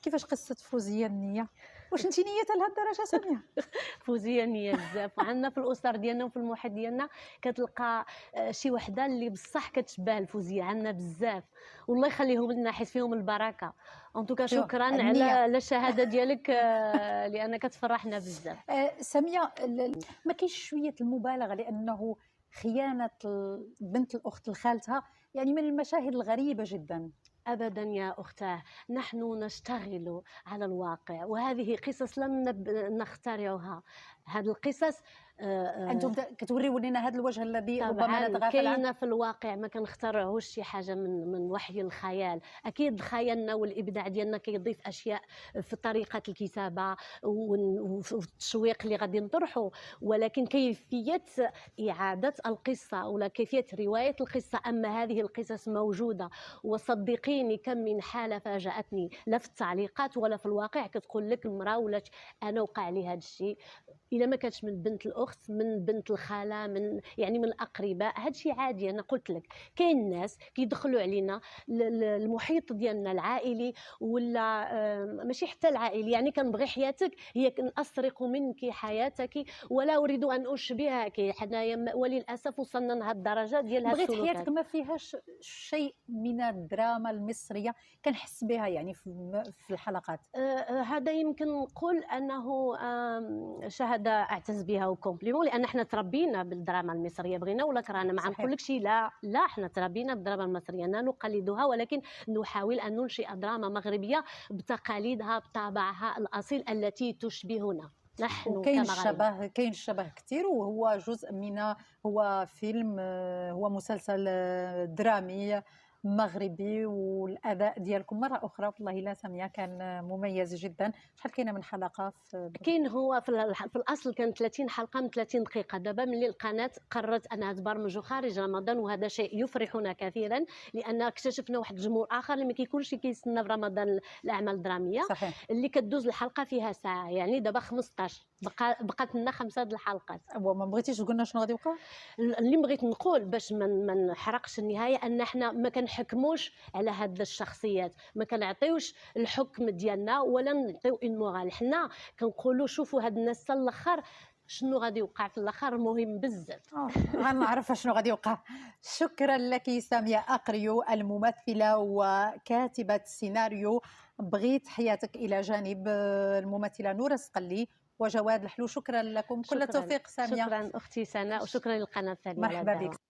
كيفاش قصه فوزيه النيه؟ واش انت نيه لهاد الدرجه ساميه؟ فوزيه نيه بزاف، وعندنا في الاسر ديالنا وفي المحيط ديالنا كتلقى شي وحده اللي بصح كتشبه الفوزيه، عندنا بزاف، والله يخليهم لنا حيت فيهم البركه. ان توكا ايوا شكرا النيه. على الشهاده ديالك لان كتفرحنا بزاف. ساميه، ما كاينش شويه المبالغه لانه خيانه بنت الاخت لخالتها يعني من المشاهد الغريبه جدا. أبدا يا أختاه، نحن نشتغل على الواقع، وهذه قصص لم نخترعها. هذه القصص انتم كتوريو لنا هذا الوجه الذي ربما طبعا نتغافل عنه. كاينه في الواقع، ما كنخترعوش شي حاجه من وحي الخيال. اكيد خيالنا والابداع ديالنا كيضيف اشياء في طريقه الكتابه والتشويق اللي غادي نطرحه، ولكن كيفيه اعاده القصه ولا كيفيه روايه القصه، اما هذه القصص موجوده. وصدقيني كم من حاله فاجاتني، لا في التعليقات ولا في الواقع، كتقول لك المراه ولات انا وقع لي هذا الشيء، الا ما كانتش من بنت الاخت، من بنت الخاله، من يعني من الاقرباء. هذا الشيء عادي. انا قلت لك كاين الناس كيدخلوا علينا المحيط ديالنا العائلي ولا ماشي حتى العائلي، يعني كنبغي حياتك، هي اسرق منك حياتك ولا اريد ان اشبهك حنايا، وللاسف وصلنا لهذه الدرجه ديال هذه بغيت السلوكات. حياتك ما فيهاش شيء من الدراما المصريه كنحس بها يعني في الحلقات. هذا يمكن نقول انه شهاده اعتز بها وكومبليمون، لان احنا تربينا بالدراما المصريه، بغينا ولا كرهنا. ما صحيح. نقولكش لا لا، احنا تربينا بالدراما المصريه، لا نقلدها، ولكن نحاول ان ننشئ دراما مغربيه بتقاليدها بطابعها الاصيل التي تشبهنا نحن وكاين كمغاربه. الشبه، كاين الشبه كثير، وهو جزء من، هو فيلم، هو مسلسل درامي مغربي، والاداء ديالكم مره اخرى والله لا ساميه كان مميز جدا. شحال كاينه من حلقه في؟ كاين هو في الاصل كان 30 حلقه من 30 دقيقه. دابا ملي القناه قررت انها تبرمج خارج رمضان، وهذا شيء يفرحنا كثيرا، لان اكتشفنا واحد الجمهور اخر اللي ما كيكونش كيستنى في رمضان الاعمال الدراميه، صحيح. اللي كدوز الحلقه فيها ساعه. يعني دابا 15 بقات لنا 5 د الحلقات. وما بغيتيش تقولنا شنو غادي يوقع؟ اللي بغيت نقول باش ما نحرقش النهايه، ان احنا ما كنحكموش على هاد الشخصيات، ما كنعطيوش الحكم ديالنا ولا نعطيو ان مورال. حنا كنقولوا شوفوا هاد الناس حتى الاخر شنو غادي يوقع في الاخر مهم بزاف. غنعرف شنو غادي يوقع. شكرا لك ساميه أقريو، الممثله وكاتبه السيناريو بغيت حياتك، الى جانب الممثله نورة الصقلي وجواد الحلو. شكرا لكم، كل التوفيق ساميه. شكرا اختي سناء، وشكرا للقناه الثانيه على مرحبا الدعوه. بك.